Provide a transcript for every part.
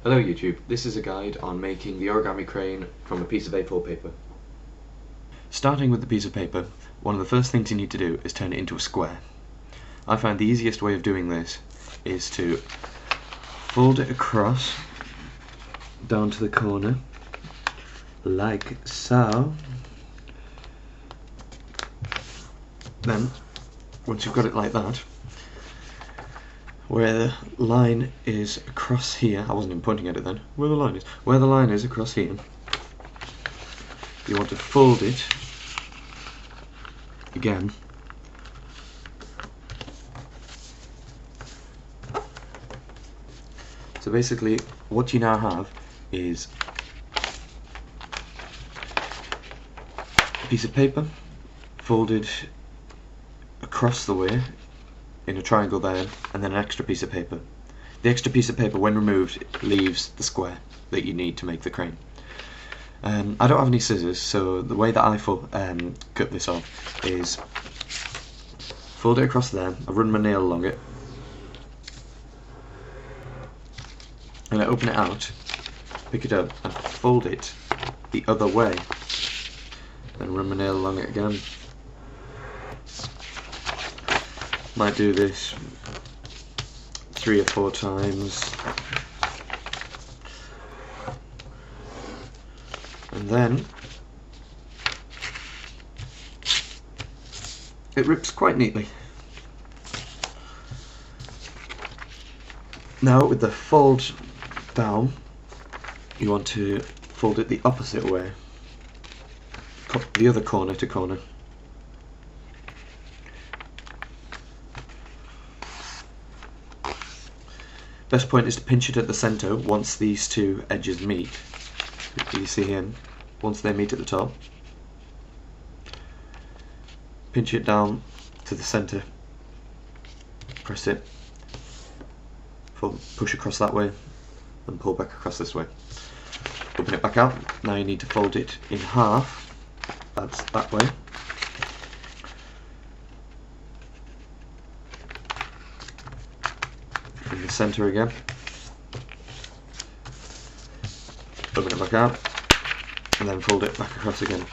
Hello YouTube, this is a guide on making the origami crane from a piece of A4 paper. Starting with the piece of paper, one of the first things you need to do is turn it into a square. I find the easiest way of doing this is to fold it across down to the corner like so. Then, once you've got it like that, where the line is across here, I wasn't even pointing at it then, where the line is across here, you want to fold it again so basically what you now have is a piece of paper folded across the way in a triangle there, and then an extra piece of paper. The extra piece of paper, when removed, leaves the square that you need to make the crane. I don't have any scissors, so the way that I cut this off is fold it across there, I run my nail along it, and I open it out, pick it up, and fold it the other way, then run my nail along it again. Might do this 3 or 4 times, and then it rips quite neatly. Now with the fold down, you want to fold it the opposite way, the other corner to corner. Best point is to pinch it at the centre once these two edges meet. You see here, once they meet at the top, pinch it down to the centre, press it, push across that way, and pull back across this way. Open it back out. Now you need to fold it in half, that's that way. In the centre again. Open it back out, and then fold it back across again.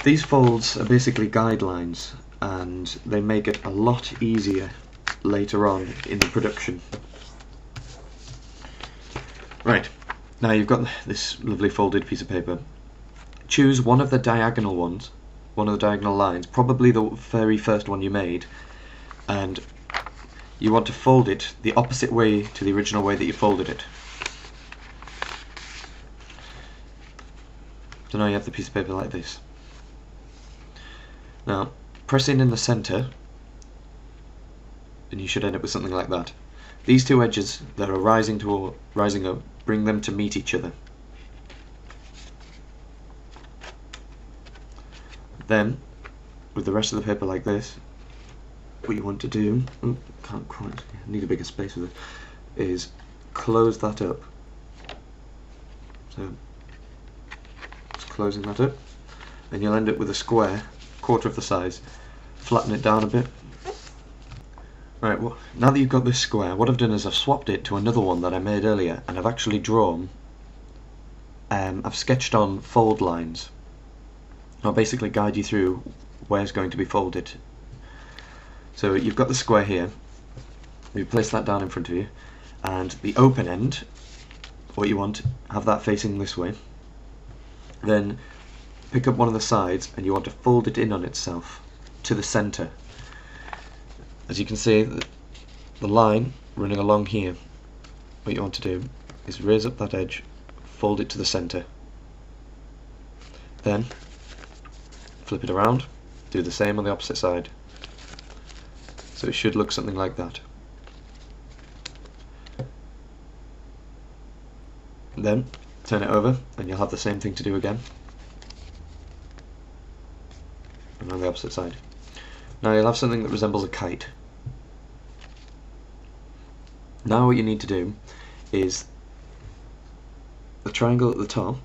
These folds are basically guidelines, and they make it a lot easier later on in the production. Right, now you've got this lovely folded piece of paper. Choose one of the diagonal ones, one of the diagonal lines, probably the very first one you made, and you want to fold it the opposite way to the original way that you folded it. So now you have the piece of paper like this. Now, press in the centre, and you should end up with something like that. These two edges that are rising up, bring them to meet each other. Then, with the rest of the paper like this, what you want to do, can't quite, need a bigger space with it, is close that up. So, just closing that up, and you'll end up with a square, quarter of the size. Flatten it down a bit. Right, well, now that you've got this square, what I've done is I've swapped it to another one that I made earlier, and I've actually drawn, I've sketched on fold lines. I'll basically guide you through where it's going to be folded. So you've got the square here, you place that down in front of you, and the open end, what you want, have that facing this way. Then pick up one of the sides and you want to fold it in on itself to the centre. As you can see, the line running along here, what you want to do is raise up that edge, fold it to the centre, then flip it around, do the same on the opposite side. So it should look something like that. Then turn it over and you'll have the same thing to do again. And on the opposite side. Now you'll have something that resembles a kite. Now what you need to do is the triangle at the top,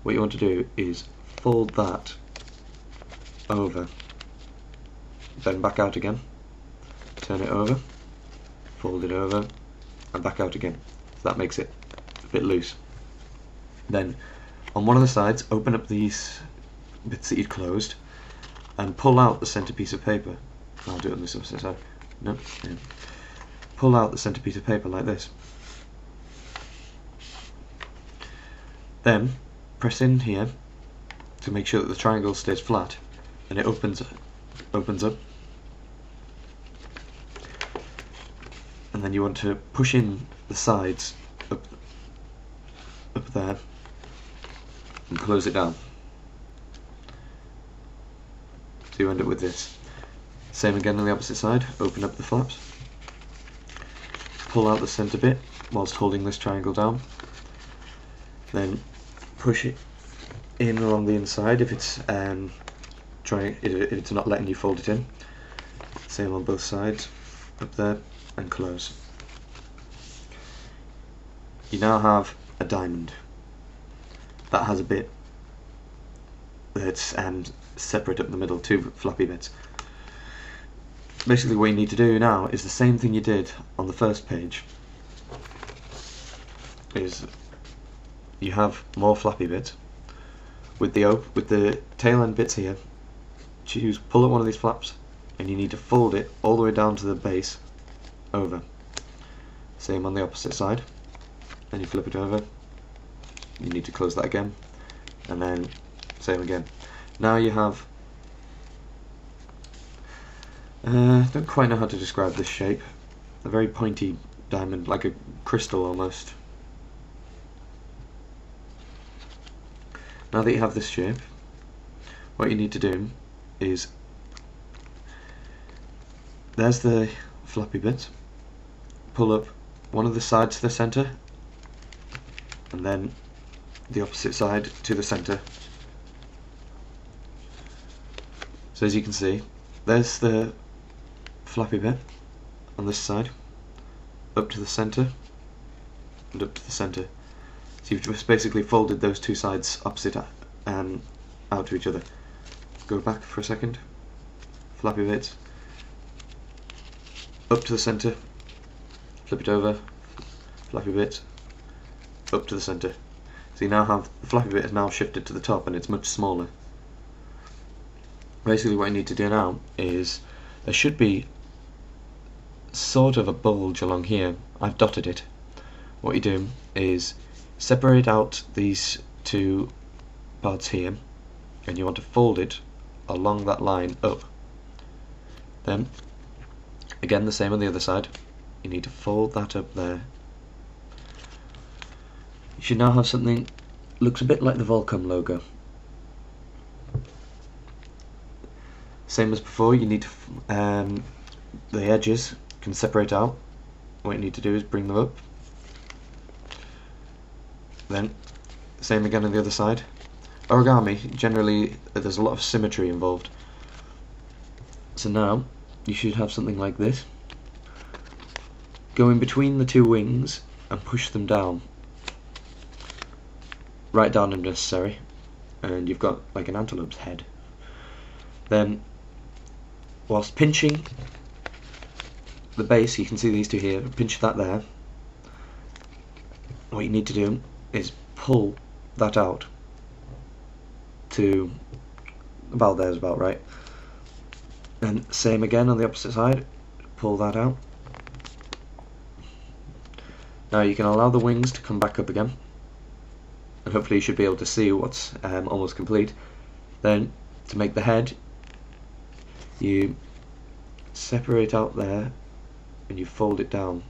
what you want to do is fold that over, then back out again, turn it over, fold it over, and back out again. So that makes it a bit loose. Then on one of the sides, open up these bits that you'd closed and pull out the centre piece of paper. I'll do it on this opposite side. No, yeah. Pull out the centre piece of paper like this. Then press in here to make sure that the triangle stays flat, and it opens up. And then you want to push in the sides up there and close it down. So you end up with this. Same again on the opposite side, open up the flaps, pull out the centre bit whilst holding this triangle down, then push it in along the inside if it's if it's not letting you fold it in. Same on both sides, up there and close. You now have a diamond that has a bit that's separate up the middle, two flappy bits. Basically what you need to do now is the same thing you did on the first page. Is you have more flappy bits with the tail end bits here. Pull at one of these flaps, and you need to fold it all the way down to the base over. Same on the opposite side. Then you flip it over. You need to close that again, and then same again. Now you have don't quite know how to describe this shape. A very pointy diamond, like a crystal almost. Now that you have this shape, what you need to do is, there's the flappy bit, pull up one of the sides to the centre, and then the opposite side to the centre. So as you can see, there's the flappy bit on this side, up to the centre, and up to the centre. So you've just basically folded those two sides opposite out to each other. Go back for a second, flappy bits, up to the centre, flip it over, flappy bits, up to the centre. So you now have, the flappy bit is now shifted to the top and it's much smaller. Basically what you need to do now is, there should be sort of a bulge along here. I've dotted it. What you do is separate out these two parts here, and you want to fold it along that line up. Then again the same on the other side, you need to fold that up there. You should now have something looks a bit like the Volcom logo. Same as before, you need to the edges can separate out. What you need to do is bring them up. Then same again on the other side. Origami, generally there's a lot of symmetry involved. So now you should have something like this. Go in between the two wings and push them down. Right down if necessary. And you've got like an antelope's head. Then, whilst pinching the base, you can see these two here, pinch that there. What you need to do is pull that out to about there's about right. And same again on the opposite side, pull that out. Now you can allow the wings to come back up again, and hopefully you should be able to see what's almost complete. Then to make the head, you separate out there and you fold it down.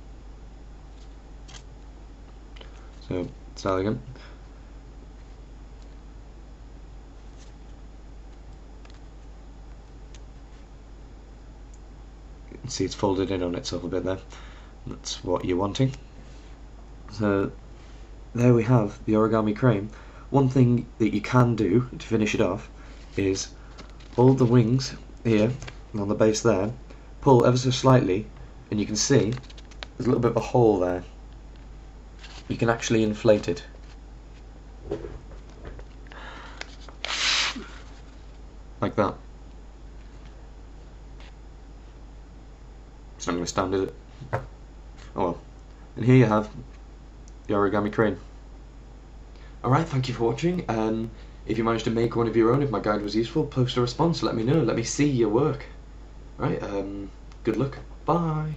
So start again. You can see it's folded in on itself a bit there. That's what you're wanting. So there we have the origami crane. One thing that you can do to finish it off is hold the wings here on the base there, pull ever so slightly, and you can see there's a little bit of a hole there. You can actually inflate it. Like that. It's not going to stand, is it? Oh well. And here you have the origami crane. Alright, thank you for watching. If you managed to make one of your own, if my guide was useful, post a response, let me know, let me see your work. Right, good luck, bye.